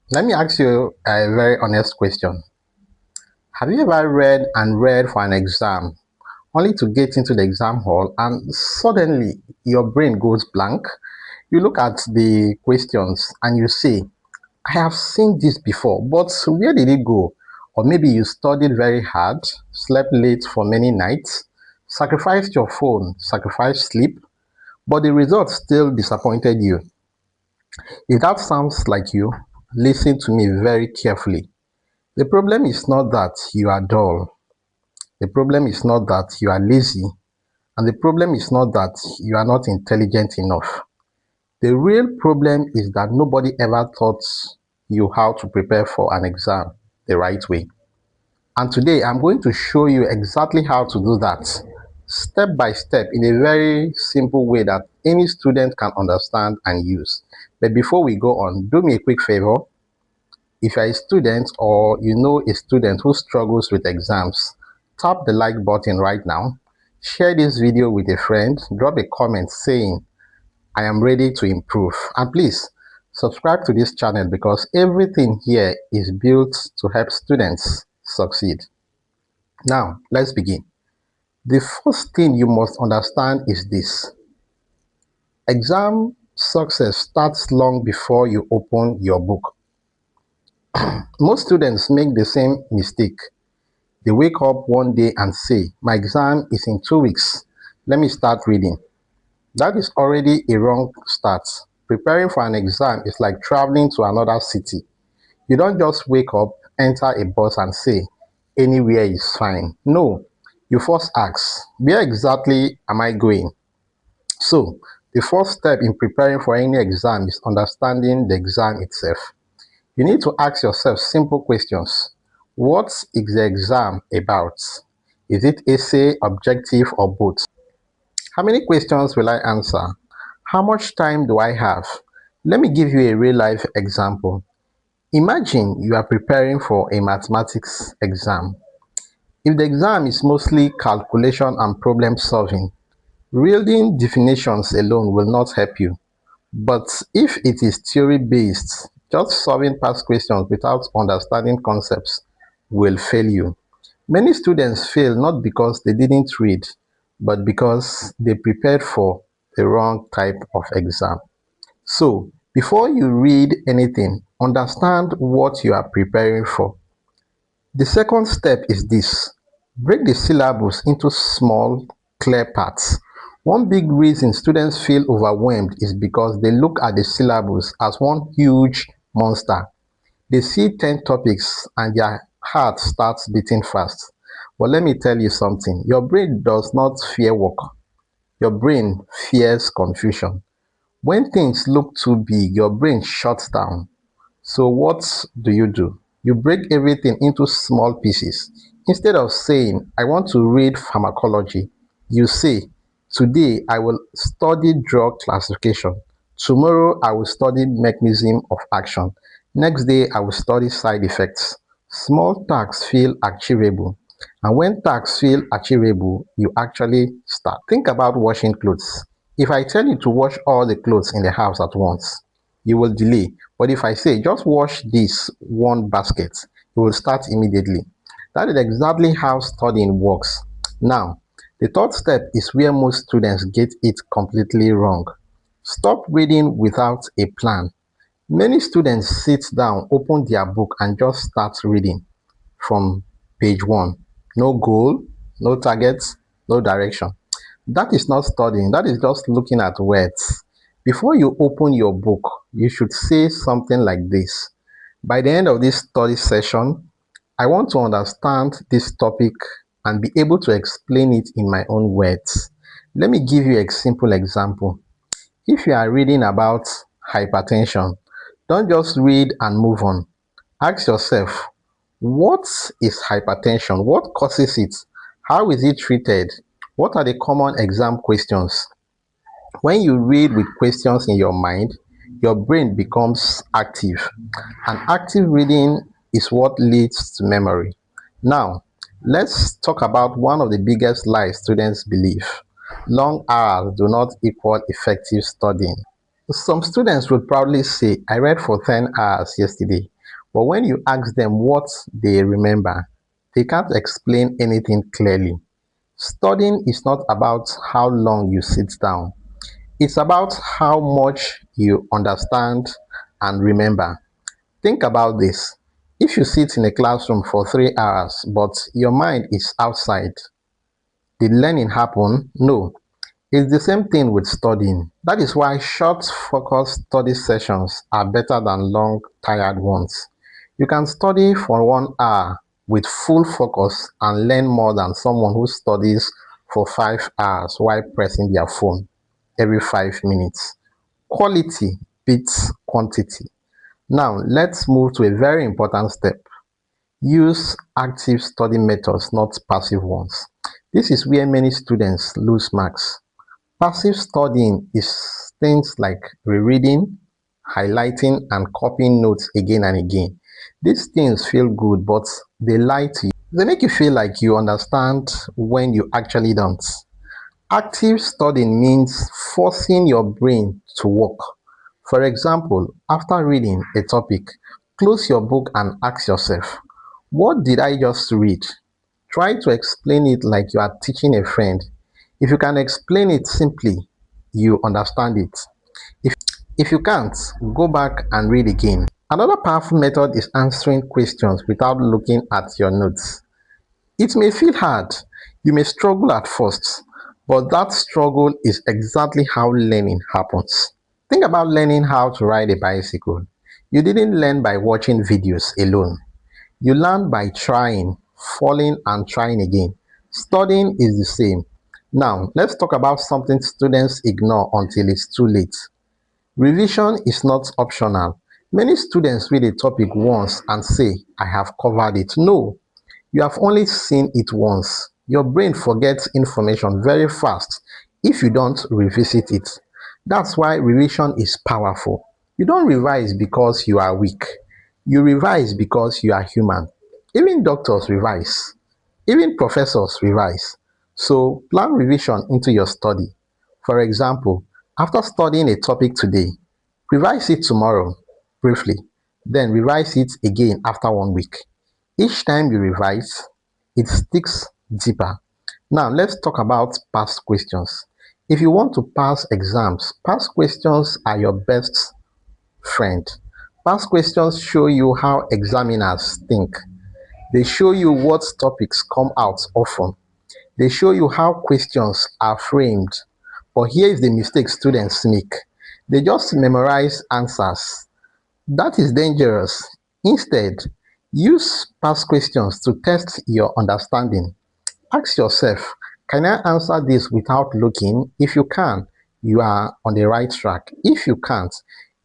Let me ask you a very honest question. Have you ever read and read for an exam only to get into the exam hall and suddenly your brain goes blank? You look at the questions and you say, I have seen this before, but where did it go? Or maybe you studied very hard, slept late for many nights, sacrificed your phone, sacrificed sleep, but the results still disappointed you. If that sounds like you, listen to me very carefully. The problem is not that you are dull. The problem is not that you are lazy. And the problem is not that you are not intelligent enough. The real problem is that nobody ever taught you how to prepare for an exam the right way. And today I'm going to show you exactly how to do that, step by step, in a very simple way that any student can understand and use. But before we go on, do me a quick favor. If you're a student or you know a student who struggles with exams, tap the like button right now, share this video with a friend, drop a comment saying, I am ready to improve. And please, subscribe to this channel because everything here is built to help students succeed. Now, let's begin. The first thing you must understand is this. Exam success starts long before you open your book. Most students make the same mistake. They wake up one day and say, my exam is in 2 weeks. Let me start reading. That is already a wrong start. Preparing for an exam is like traveling to another city. You don't just wake up, enter a bus and say, anywhere is fine. No, you first ask, where exactly am I going? So, the first step in preparing for any exam is understanding the exam itself. You need to ask yourself simple questions. What is the exam about? Is it essay, objective, or both? How many questions will I answer? How much time do I have? Let me give you a real life example. Imagine you are preparing for a mathematics exam. If the exam is mostly calculation and problem solving, reading definitions alone will not help you. But if it is theory based, just solving past questions without understanding concepts will fail you. Many students fail not because they didn't read, but because they prepared for the wrong type of exam. So, before you read anything, understand what you are preparing for. The second step is this: break the syllabus into small, clear parts. One big reason students feel overwhelmed is because they look at the syllabus as one huge monster. They see 10 topics and their heart starts beating fast. But let me tell you something, your brain does not fear work, your brain fears confusion. When things look too big, your brain shuts down. So what do? You break everything into small pieces. Instead of saying, I want to read pharmacology, you say, today I will study drug classification. Tomorrow I will study mechanism of action. Next day I will study side effects. Small tasks feel achievable. And when tasks feel achievable, you actually start. Think about washing clothes. If I tell you to wash all the clothes in the house at once, you will delay. But if I say just wash this one basket, you will start immediately. That is exactly how studying works. Now, the third step is where most students get it completely wrong. Stop reading without a plan. Many students sit down, open their book, and just start reading from page one. No goal, no targets, no direction. That is not studying, that is just looking at words. Before you open your book, you should say something like this: by the end of this study session, I want to understand this topic and be able to explain it in my own words. Let me give you a simple example. If you are reading about hypertension, don't just read and move on. Ask yourself, what is hypertension? What causes it? How is it treated? What are the common exam questions? When you read with questions in your mind, your brain becomes active, and active reading is what leads to memory. Now, let's talk about one of the biggest lies students believe. Long hours do not equal effective studying. Some students would proudly say, I read for 10 hours yesterday. But when you ask them what they remember, they can't explain anything clearly. Studying is not about how long you sit down, it's about how much you understand and remember. Think about this. If you sit in a classroom for 3 hours but your mind is outside, did learning happen? No. It's the same thing with studying. That is why short, focused study sessions are better than long, tired ones. You can study for 1 hour with full focus and learn more than someone who studies for 5 hours while pressing their phone every 5 minutes. Quality beats quantity. Now, let's move to a very important step. Use active study methods, not passive ones. This is where many students lose marks. Passive studying is things like rereading, highlighting, and copying notes again and again. These things feel good, but they lie to you. They make you feel like you understand when you actually don't. Active studying means forcing your brain to work. For example, after reading a topic, close your book and ask yourself, what did I just read? Try to explain it like you are teaching a friend. If you can explain it simply, you understand it. If you can't, go back and read again. Another powerful method is answering questions without looking at your notes. It may feel hard, you may struggle at first, but that struggle is exactly how learning happens. Think about learning how to ride a bicycle. You didn't learn by watching videos alone. You learn by trying, falling, and trying again. Studying is the same. Now, let's talk about something students ignore until it's too late. Revision is not optional. Many students read a topic once and say, I have covered it. No, you have only seen it once. Your brain forgets information very fast if you don't revisit it. That's why revision is powerful. You don't revise because you are weak. You revise because you are human. Even doctors revise. Even professors revise. So plan revision into your study. For example, after studying a topic today, revise it tomorrow briefly, then revise it again after 1 week. Each time you revise, it sticks deeper. Now, let's talk about past questions. If you want to pass exams, past questions are your best friend. Past questions show you how examiners think. They show you what topics come out often. They show you how questions are framed. But here is the mistake students make. They just memorize answers. That is dangerous. Instead, use past questions to test your understanding. Ask yourself, can I answer this without looking? If you can, you are on the right track. If you can't,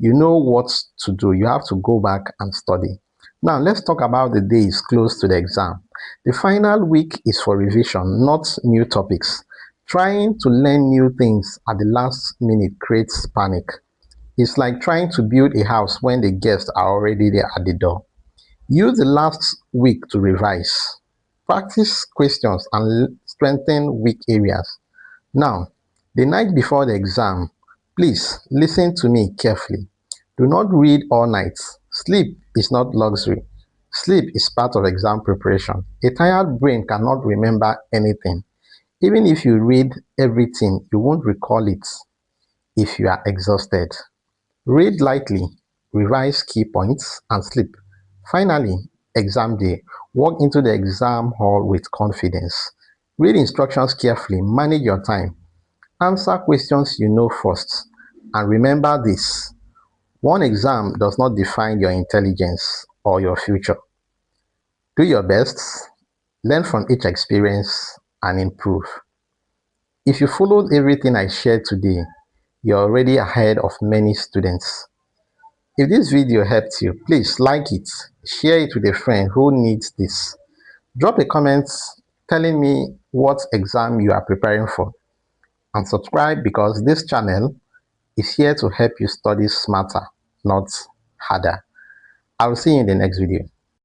you know what to do. You have to go back and study. Now, let's talk about the days close to the exam. The final week is for revision, not new topics. Trying to learn new things at the last minute creates panic. It's like trying to build a house when the guests are already there at the door. Use the last week to revise. Practice questions and strengthen weak areas. Now, the night before the exam, please listen to me carefully. Do not read all night. Sleep is not luxury. Sleep is part of exam preparation. A tired brain cannot remember anything. Even if you read everything, you won't recall it if you are exhausted. Read lightly, revise key points, and sleep. Finally, exam day. Walk into the exam hall with confidence. Read instructions carefully, manage your time, answer questions you know first. And remember this, one exam does not define your intelligence or your future. Do your best, learn from each experience, and improve. If you followed everything I shared today, you're already ahead of many students. If this video helped you, please like it, share it with a friend who needs this. Drop a comment telling me what exam you are preparing for, and subscribe because this channel is here to help you study smarter, not harder. I'll see you in the next video.